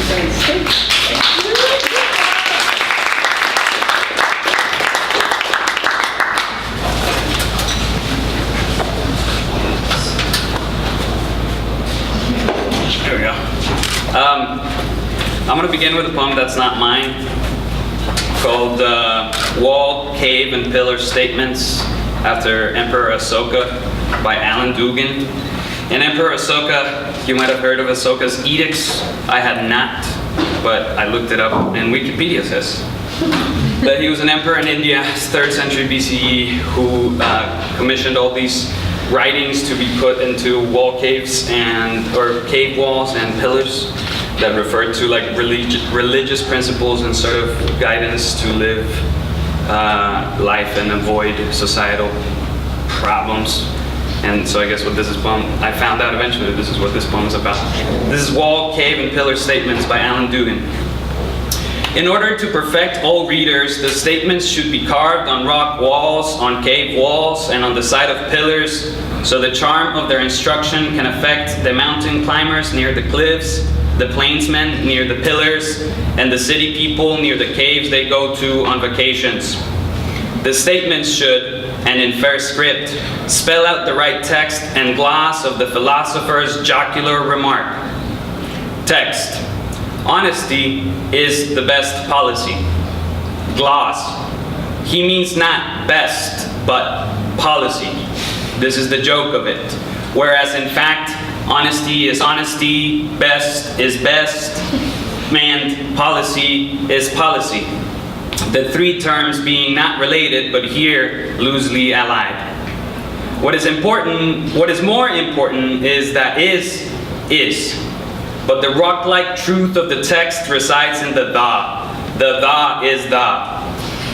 There we go. I'm going to begin with a poem that's not mine, called Wall, Cave, and Pillar Statements after Emperor Asoka by Alan Dugan. In Emperor Asoka, you might have heard of Asoka's edicts. I had not, but I looked it up, and Wikipedia says that he was an emperor in India, 3rd century BCE, who commissioned all these writings to be put into wall caves or cave walls and pillars that referred to like religious principles and sort of guidance to live life and avoid societal problems. And so I guess what this is I found out eventually this is what this poem is about. This is Wall, Cave, and Pillar Statements by Alan Dugan. In order to perfect all readers, the statements should be carved on rock walls, on cave walls, and on the side of pillars, so the charm of their instruction can affect the mountain climbers near the cliffs, the plainsmen near the pillars, and the city people near the caves they go to on vacations. The statements should, and in fair script, spell out the right text and gloss of the philosopher's jocular remark. Text: honesty is the best policy. Gloss: he means not best, but policy. This is the joke of it. Whereas in fact, honesty is honesty, best is best, and policy is policy. The three terms being not related, but here loosely allied. What is more important is that is. But the rock-like truth of the text resides in the the. The is the.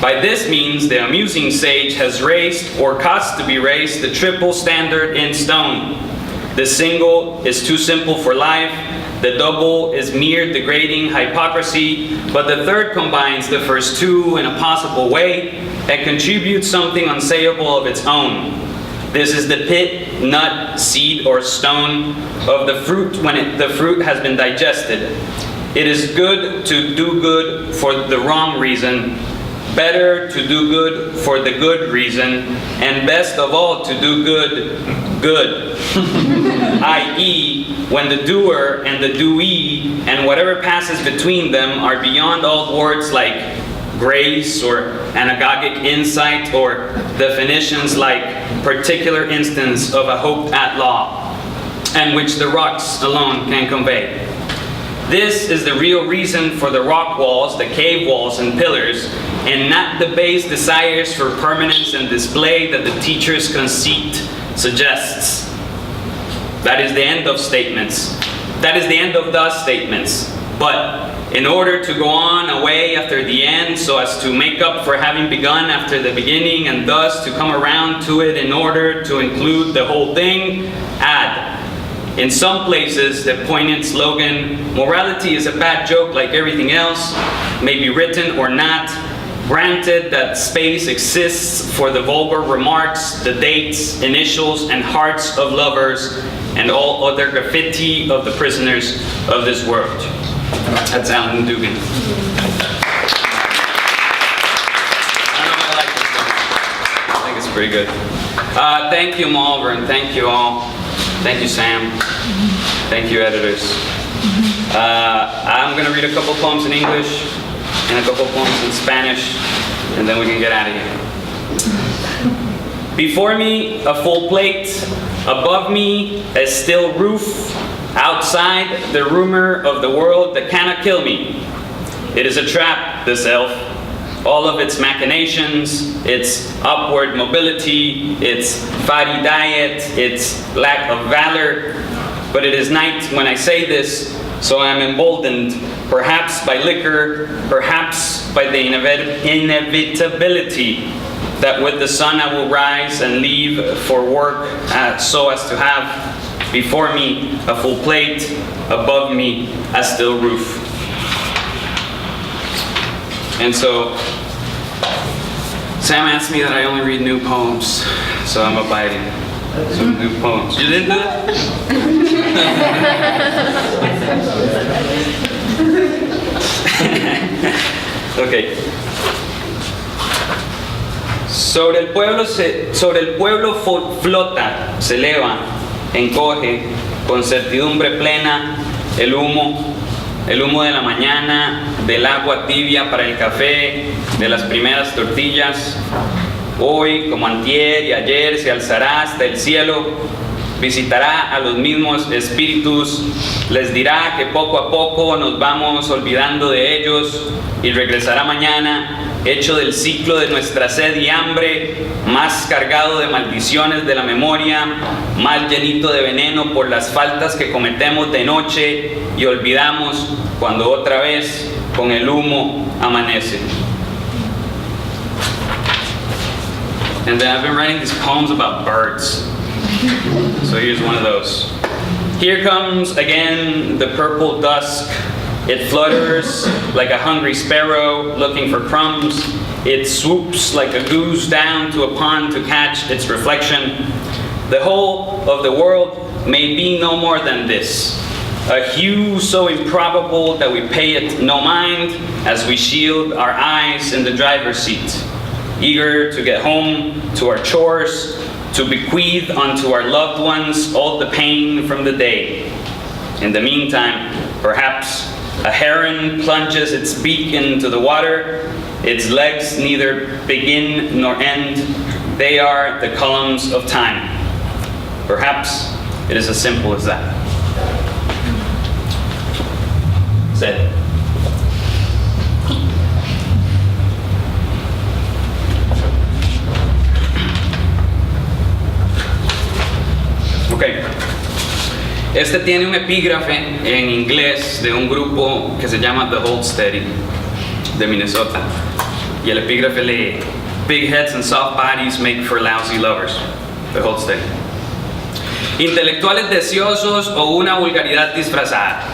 By this means, the amusing sage has raised, or caused to be raised, the triple standard in stone. The single is too simple for life, the double is mere degrading hypocrisy, but the third combines the first two in a possible way and contributes something unsayable of its own. This is the pit, nut, seed, or stone of the fruit when the fruit has been digested. It is good to do good for the wrong reason, better to do good for the good reason, and best of all to do good. I.e., when the doer and the doee and whatever passes between them are beyond all words like grace or anagogic insight or definitions like particular instance of a hoped-at law, and which the rocks alone can convey. This is the real reason for the rock walls, the cave walls, and pillars, and not the base desires for permanence and display that the teacher's conceit suggests. That is the end of statements. That is the end of the statements. But in order to go on away after the end, so as to make up for having begun after the beginning, and thus to come around to it in order to include the whole thing, add. In some places, the poignant slogan, morality is a bad joke like everything else, may be written or not, granted that space exists for the vulgar remarks, the dates, initials, and hearts of lovers, and all other graffiti of the prisoners of this world. That's Alan Dugan. I don't know if I like this one. I think it's pretty good. Thank you, Malvern. Thank you all. Thank you, Sam. Thank you, editors. I'm going to read a couple poems in English and a couple poems in Spanish, and then we can get out of here. Before me, a full plate. Above me, a still roof. Outside, the rumor of the world that cannot kill me. It is a trap, this elf. All of its machinations, its upward mobility, its fatty diet, its lack of valor. But it is night when I say this, so I am emboldened, perhaps by liquor, perhaps by the inevitability that with the sun I will rise and leave for work so as to have before me a full plate, above me a still roof. And so Sam asked me that I only read new poems, so I'm abiding. So new poems. You didn't do that? Ok. Sobre el pueblo flota, se eleva, encoge, con certidumbre plena, el humo de la mañana, del agua tibia para el café, de las primeras tortillas. Hoy, como antier y ayer, se alzará hasta el cielo, visitará a los mismos espíritus, les dirá que poco a poco nos vamos olvidando de ellos y regresará mañana, hecho del ciclo de nuestra sed y hambre, más cargado de maldiciones de la memoria, más llenito de veneno por las faltas que cometemos de noche y olvidamos cuando otra vez con el humo amanece. And then I've been writing these poems about birds. So here's one of those. Here comes again the purple dusk. It flutters like a hungry sparrow looking for crumbs. It swoops like a goose down to a pond to catch its reflection. The whole of the world may be no more than this. A hue so improbable that we pay it no mind as we shield our eyes in the driver's seat, eager to get home to our chores, to bequeath unto our loved ones all the pain from the day. In the meantime, perhaps a heron plunges its beak into the water. Its legs neither begin nor end. They are the columns of time. Perhaps it is as simple as that. Said. Okay. Este tiene un epígrafe en inglés de un grupo que se llama The Hold Steady de Minnesota. Y el epígrafe lee: Big heads and soft bodies make for lousy lovers. The Hold Steady. Intelectuales deseosos o una vulgaridad disfrazada.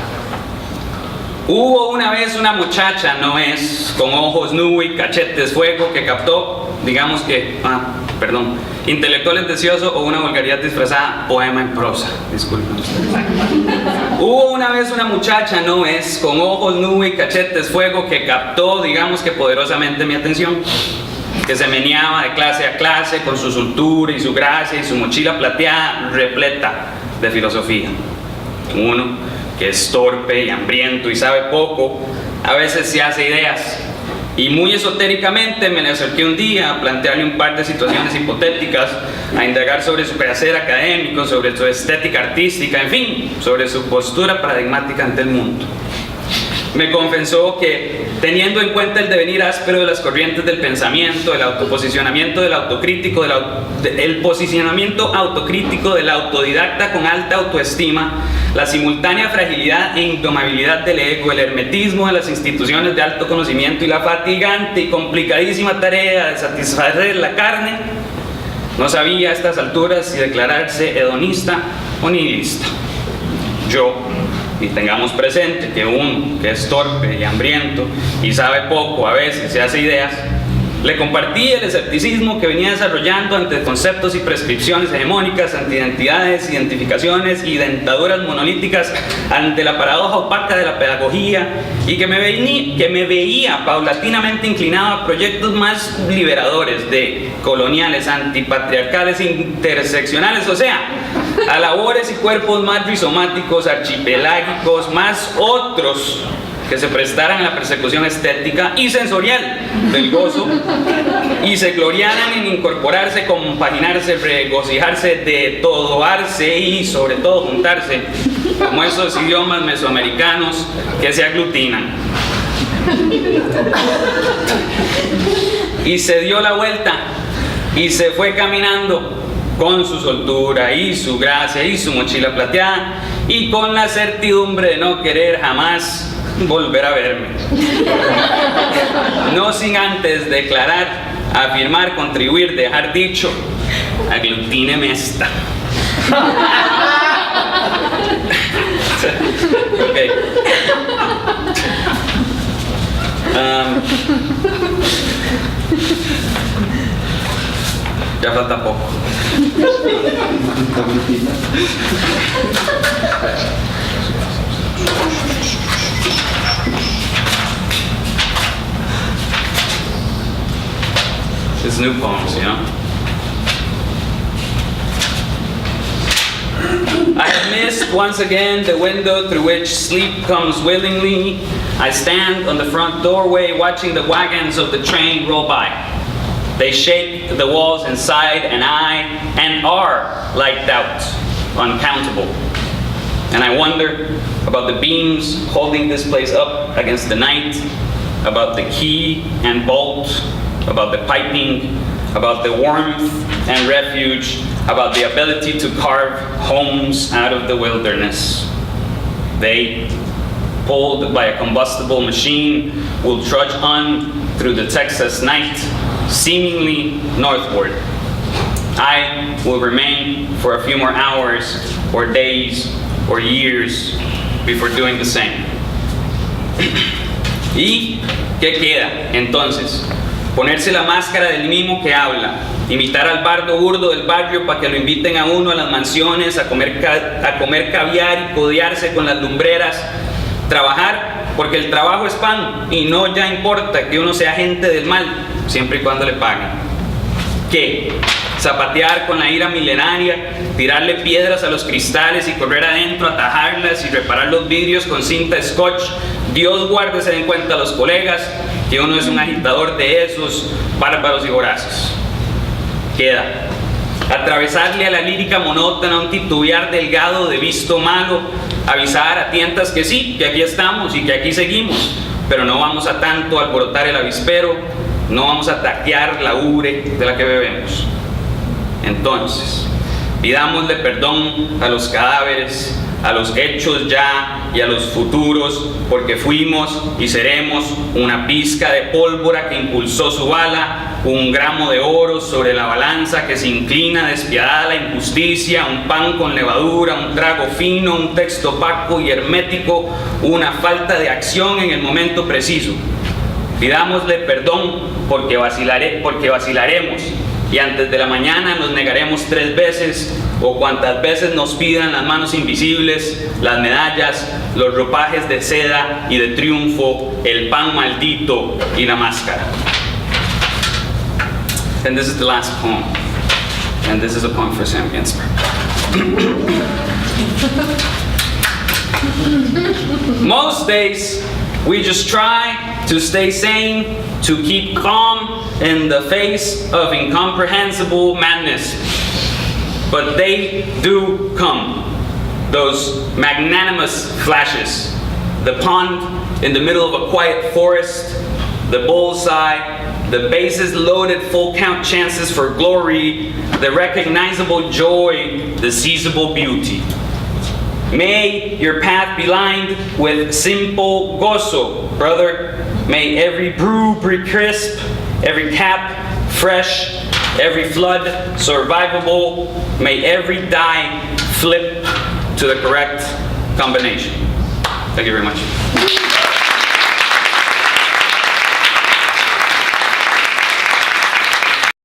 Hubo una vez una muchacha, no es, con ojos nube y cachetes fuego que captó, digamos que, intelectuales deseosos o una vulgaridad disfrazada, poema en prosa, disculpen ustedes. Hubo una vez una muchacha, no es, con ojos nube y cachetes fuego que captó, digamos que poderosamente mi atención, que se meneaba de clase a clase con su soltura y su gracia y su mochila plateada repleta de filosofía. Uno que es torpe y hambriento y sabe poco, a veces se hace ideas. Y muy esotéricamente me le acerqué un día a plantearle un par de situaciones hipotéticas, a indagar sobre su quehacer académico, sobre su estética artística, en fin, sobre su postura paradigmática ante el mundo. Me confesó que, teniendo en cuenta el devenir áspero de las corrientes del pensamiento, el autoposicionamiento del autocrítico, el posicionamiento autocrítico del autodidacta con alta autoestima, la simultánea fragilidad e indomabilidad del ego, el hermetismo de las instituciones de alto conocimiento y la fatigante y complicadísima tarea de satisfacer la carne, no sabía a estas alturas si declararse hedonista o nihilista. Yo, y tengamos presente que uno que es torpe y hambriento y sabe poco, a veces se hace ideas, le compartí el escepticismo que venía desarrollando ante conceptos y prescripciones hegemónicas, ante identidades, identificaciones y dentaduras monolíticas, ante la paradoja opaca de la pedagogía, y que me veía paulatinamente inclinado a proyectos más liberadores, de coloniales, antipatriarcales, interseccionales, o sea, a labores y cuerpos más rizomáticos, archipelágicos, más otros que se prestaran a la persecución estética y sensorial del gozo y se gloriaran en incorporarse, compaginarse, regocijarse, de todoarse y sobre todo juntarse, como esos idiomas mesoamericanos que se aglutinan. Y se dio la vuelta y se fue caminando con su soltura y su gracia y su mochila plateada y con la certidumbre de no querer jamás volver a verme. No sin antes declarar, afirmar, contribuir, dejar dicho: aglutíneme esta. Okay. Ya falta poco. his new poems, you know? I have missed once again the window through which sleep comes willingly. I stand on the front doorway watching the wagons of the train roll by. They shake the walls inside and are like doubt, uncountable. And I wonder about the beams holding this place up against the night, about the key and bolt, about the piping, about the warmth and refuge, about the ability to carve homes out of the wilderness. They, pulled by a combustible machine, will trudge on through the Texas night, seemingly northward. I will remain for a few more hours, or days, or years, before doing the same. ¿Y qué queda, entonces? Ponerse la máscara del mimo que habla, imitar al bardo burdo del barrio para que lo inviten a uno a las mansiones, a comer caviar y codearse con las lumbreras, trabajar porque el trabajo es pan y no ya importa que uno sea gente del mal, siempre y cuando le paguen. ¿Qué? Zapatear con la ira milenaria, tirarle piedras a los cristales y correr adentro a atajarlas y reparar los vidrios con cinta scotch. Dios guarde se den cuenta a los colegas que uno es un agitador de esos bárbaros y voraces. Queda atravesarle a la lírica monótona un titubear delgado de visto malo, avisar a tientas que sí, que aquí estamos y que aquí seguimos, pero no vamos a tanto alborotar el avispero, no vamos a taquear la ubre de la que bebemos. Entonces, pidámosle perdón a los cadáveres, a los hechos ya y a los futuros, porque fuimos y seremos una pizca de pólvora que impulsó su bala, un gramo de oro sobre la balanza que se inclina despiadada a la injusticia, un pan con levadura, un trago fino, un texto opaco y hermético, una falta de acción en el momento preciso. Pidámosle perdón porque vacilaremos y antes de la mañana nos negaremos 3 veces o cuantas veces nos pidan las manos invisibles, las medallas, los ropajes de seda y de triunfo, el pan maldito y la máscara. And this is the last poem. And this is a poem for Sam Ginsberg. Most days, we just try to stay sane, to keep calm in the face of incomprehensible madness. But they do come, those magnanimous flashes. The pond in the middle of a quiet forest, the bullseye, the bases loaded full count chances for glory, the recognizable joy, the seizable beauty. May your path be lined with simple gozo, brother. May every brew be crisp, every cap fresh, every flood survivable. May every die flip to the correct combination. Thank you very much.